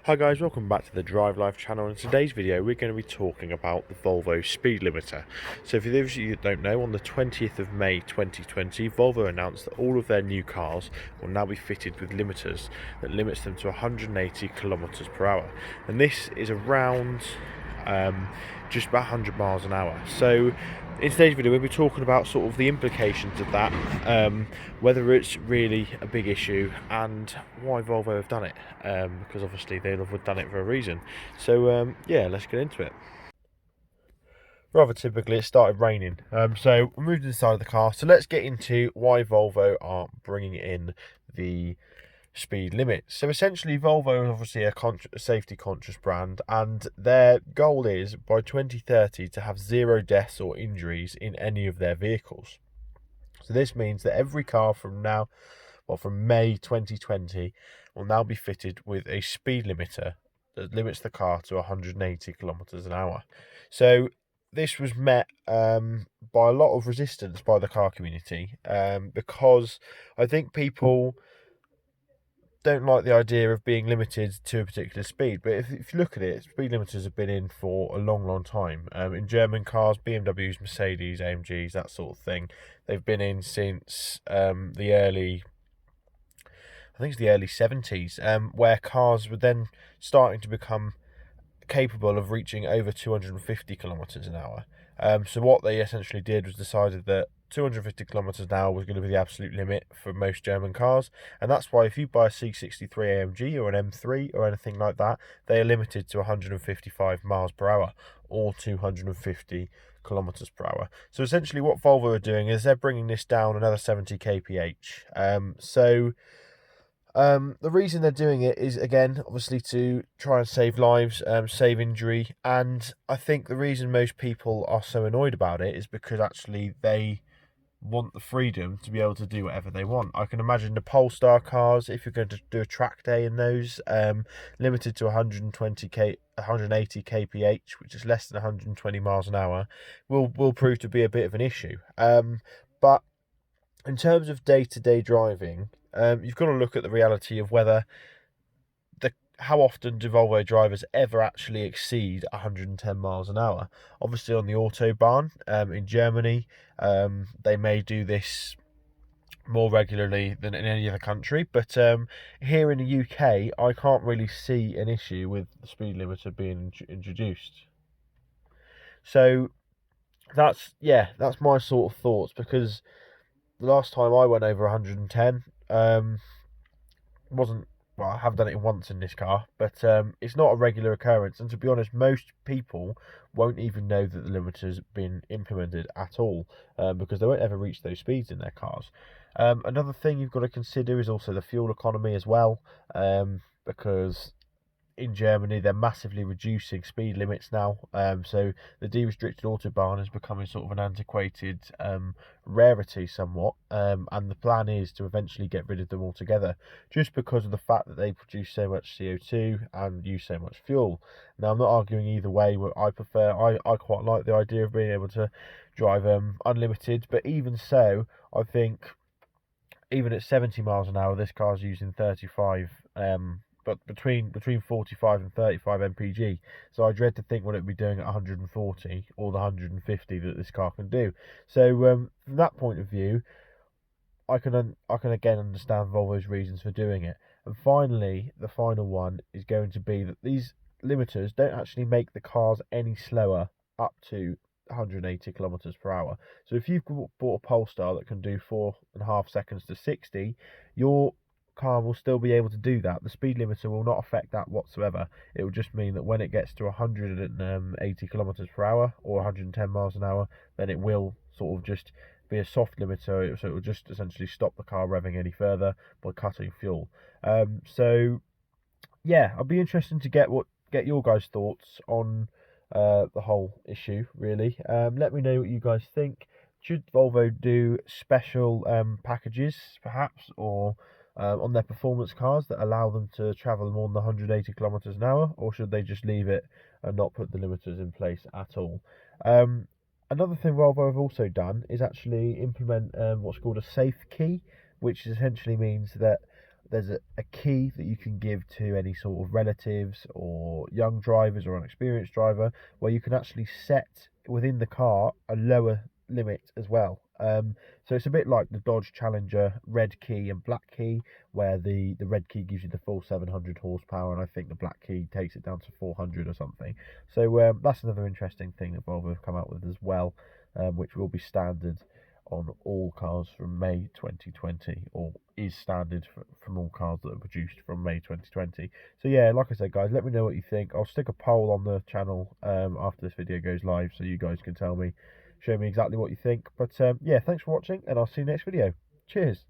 Hi guys, welcome back to the Drive Life channel. In today's video we're going to be talking about the Volvo speed limiter. So for those of you that don't know, on the 20th of May 2020 Volvo announced that all of their new cars will now be fitted with limiters that limits them to 180 kilometers per hour, and this is around just about 100 miles an hour. So in today's video we'll be talking about sort of the implications of that, whether it's really a big issue and why Volvo have done it, because obviously they'll have done it for a reason. So yeah, let's get into it. Rather typically it started raining, so we moved to the side of the car, so let's get into why Volvo are bringing in the speed limit. So essentially Volvo is obviously a safety conscious brand, and their goal is by 2030 to have 0 deaths or injuries in any of their vehicles. So this means that every car from now, well, from May 2020, will now be fitted with a speed limiter that limits the car to 180 kilometers an hour. So this was met by a lot of resistance by the car community, because I think people don't like the idea of being limited to a particular speed. But if you look at it, speed limiters have been in for a long time. In German cars, BMWs, Mercedes, AMGs, that sort of thing, they've been in since the early 70s, where cars were then starting to become capable of reaching over 250 kilometers an hour. So what they essentially did was decided that 250 kilometers an hour was going to be the absolute limit for most German cars, and that's why if you buy a C63 AMG or an M3 or anything like that, they are limited to 155 miles per hour or 250 kilometers per hour. So essentially what Volvo are doing is they're bringing this down another 70 kph. The reason they're doing it is, again, obviously to try and save lives, save injury, and I think the reason most people are so annoyed about it is because actually they want the freedom to be able to do whatever they want. I can imagine the Polestar cars, if you're going to do a track day in those, limited to 180 kph, which is less than 120 miles an hour, will prove to be a bit of an issue. But in terms of day-to-day driving, you've got to look at the reality of whether how often do Volvo drivers ever actually exceed 110 miles an hour. Obviously on the Autobahn in Germany, they may do this more regularly than in any other country, but here in the UK I can't really see an issue with the speed limiter being introduced. So that's my sort of thoughts, because the last time I went over 110, wasn't, well, I have done it once in this car, but it's not a regular occurrence, and to be honest, most people won't even know that the limiter's been implemented at all, because they won't ever reach those speeds in their cars. Another thing you've got to consider is also the fuel economy as well, because in Germany they're massively reducing speed limits now, so the de-restricted autobahn is becoming sort of an antiquated rarity somewhat, and the plan is to eventually get rid of them altogether, just because of the fact that they produce so much CO2 and use so much fuel. Now I'm not arguing either way. I quite like the idea of being able to drive unlimited, but even so, I think even at 70 miles an hour this car's using 35, but between 45 and 35 mpg. So I dread to think what it would be doing at 140 or the 150 that this car can do. So from that point of view, I can again understand Volvo's reasons for doing it. And finally, the final one is going to be that these limiters don't actually make the cars any slower up to 180 kilometers per hour. So if you've bought a Polestar that can do 4.5 seconds to 60, your car will still be able to do that. The speed limiter will not affect that whatsoever. It will just mean that when it gets to 180 kilometers per hour or 110 miles an hour, then it will sort of just be a soft limiter, so it will just essentially stop the car revving any further by cutting fuel. So yeah, I'll be interested to get your guys' thoughts on the whole issue, really. Let me know what you guys think. Should Volvo do special packages, perhaps, or on their performance cars that allow them to travel more than 180 kilometers an hour, or should they just leave it and not put the limiters in place at all? Another thing Volvo have also done is actually implement what's called a safe key, which essentially means that there's a key that you can give to any sort of relatives or young drivers or unexperienced driver, where you can actually set within the car a lower limit as well. So it's a bit like the Dodge Challenger red key and black key, where the red key gives you the full 700 horsepower, and I think the black key takes it down to 400 or something. So that's another interesting thing that Volvo have come out with as well, which will be standard on all cars from May 2020, or is standard from all cars that are produced from May 2020. So yeah, like I said, guys, let me know what you think. I'll stick a poll on the channel after this video goes live, so you guys can tell me, show me exactly what you think. But yeah, thanks for watching, and I'll see you next video. Cheers.